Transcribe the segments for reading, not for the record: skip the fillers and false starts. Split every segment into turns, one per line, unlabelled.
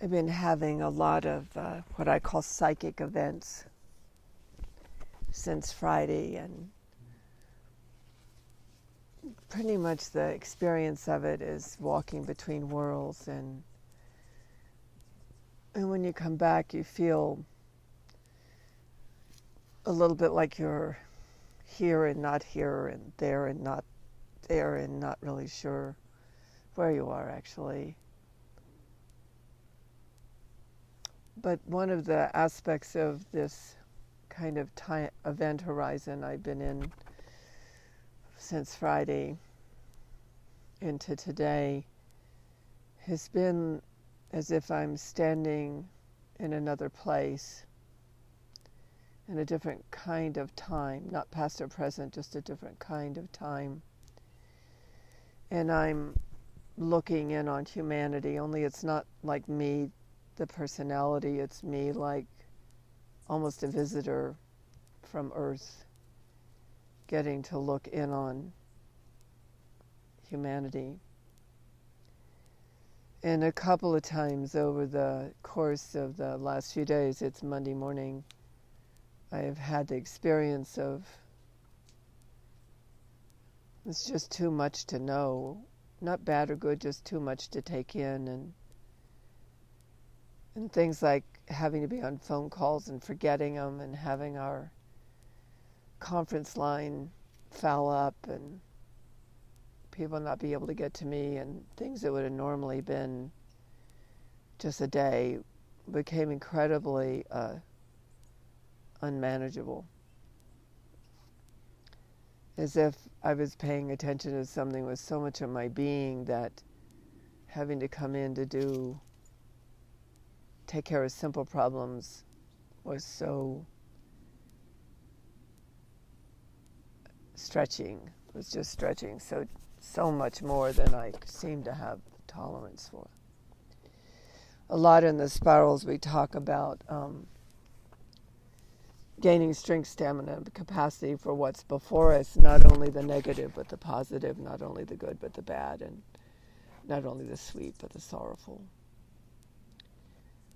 I've been having a lot of what I call psychic events since Friday, and pretty much the experience of it is walking between worlds, and when you come back you feel a little bit like you're here and not here, and not there, and not really sure where you are actually. But one of the aspects of this kind of event horizon I've been in since Friday into today has been as if I'm standing in another place, in a different kind of time, not past or present, just a different kind of time. And I'm looking in on humanity, only it's not like me, the personality, it's me like almost a visitor from Earth, getting to look in on humanity. And a couple of times over the course of the last few days, it's Monday morning, I have had the experience of it's just too much to know, not bad or good, just too much to take in, and things like having to be on phone calls and forgetting them, and having our conference line foul up and people not be able to get to me, and things that would have normally been just a day became incredibly unmanageable. As if I was paying attention to something with so much of my being that having to come in to take care of simple problems was so stretching. It was just stretching so much more than I seem to have tolerance for. A lot in the spirals we talk about gaining strength, stamina, and capacity for what's before us, not only the negative but the positive, not only the good but the bad, and not only the sweet but the sorrowful.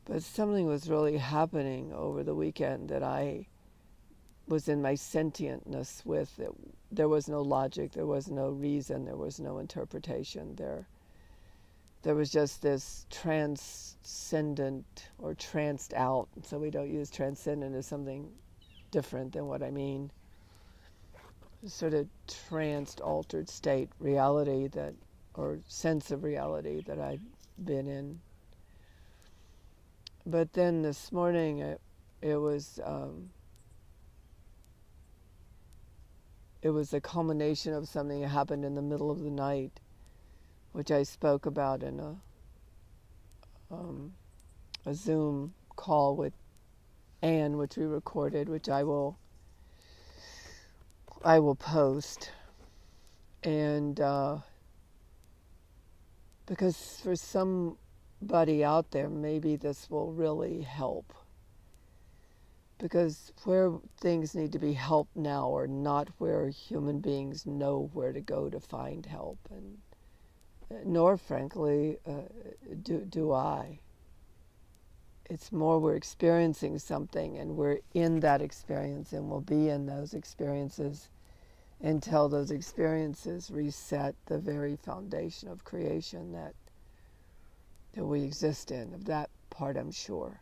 But something was really happening over the weekend that I was in my sentientness with. There was no logic, there was no reason, there was no interpretation. There was just this transcendent or tranced out, so we don't use transcendent as something different than what I mean. Sort of tranced, altered state reality or sense of reality that I'd been in. But then this morning it was a culmination of something that happened in the middle of the night, which I spoke about in a Zoom call with Anne, which we recorded, which I will post. And because for somebody out there, maybe this will really help. Because where things need to be helped now are not where human beings know where to go to find help, and nor, frankly, do I. It's more we're experiencing something, and we're in that experience, and we'll be in those experiences until those experiences reset the very foundation of creation that we exist in. Of that part, I'm sure.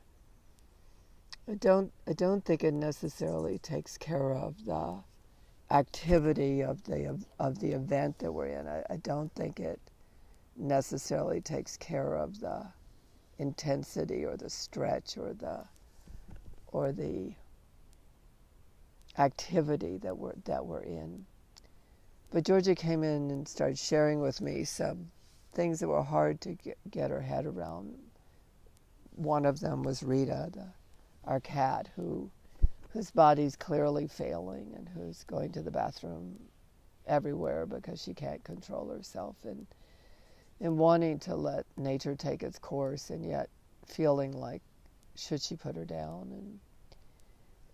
I don't think it necessarily takes care of the activity of the event that we're in. I don't think it necessarily takes care of the intensity or the stretch or the activity that we're in. But Georgia came in and started sharing with me some things that were hard to get her head around. One of them was Rita, our cat, whose body's clearly failing and who's going to the bathroom everywhere because she can't control herself, and wanting to let nature take its course, and yet feeling like, should she put her down,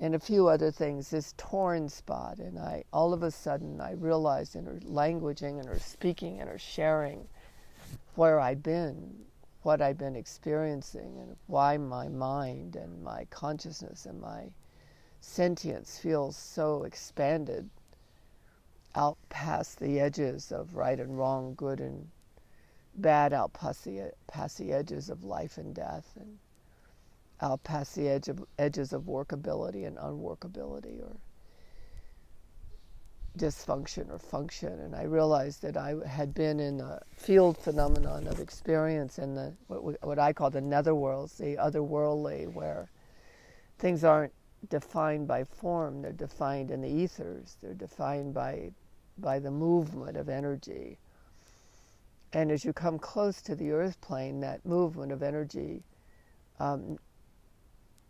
and a few other things, this torn spot. And all of a sudden I realized in her languaging and her speaking and her sharing where I'd been. what I've been experiencing and why my mind and my consciousness and my sentience feels so expanded out past the edges of right and wrong, good and bad, out past the edges of life and death, and out past the edges of workability and unworkability, or dysfunction or function. And I realized that I had been in a field phenomenon of experience in the what I call the netherworlds, the otherworldly, where things aren't defined by form, they're defined in the ethers, they're defined by the movement of energy. And as you come close to the earth plane, that movement of energy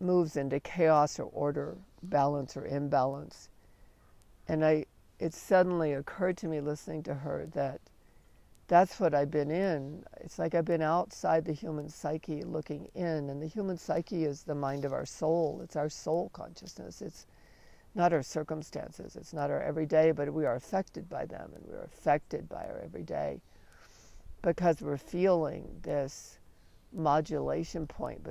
moves into chaos or order, balance or imbalance. And it suddenly occurred to me, listening to her, that that's what I've been in. It's like I've been outside the human psyche looking in, and the human psyche is the mind of our soul. It's our soul consciousness. It's not our circumstances. It's not our everyday, but we are affected by them, and we're affected by our everyday because we're feeling this modulation point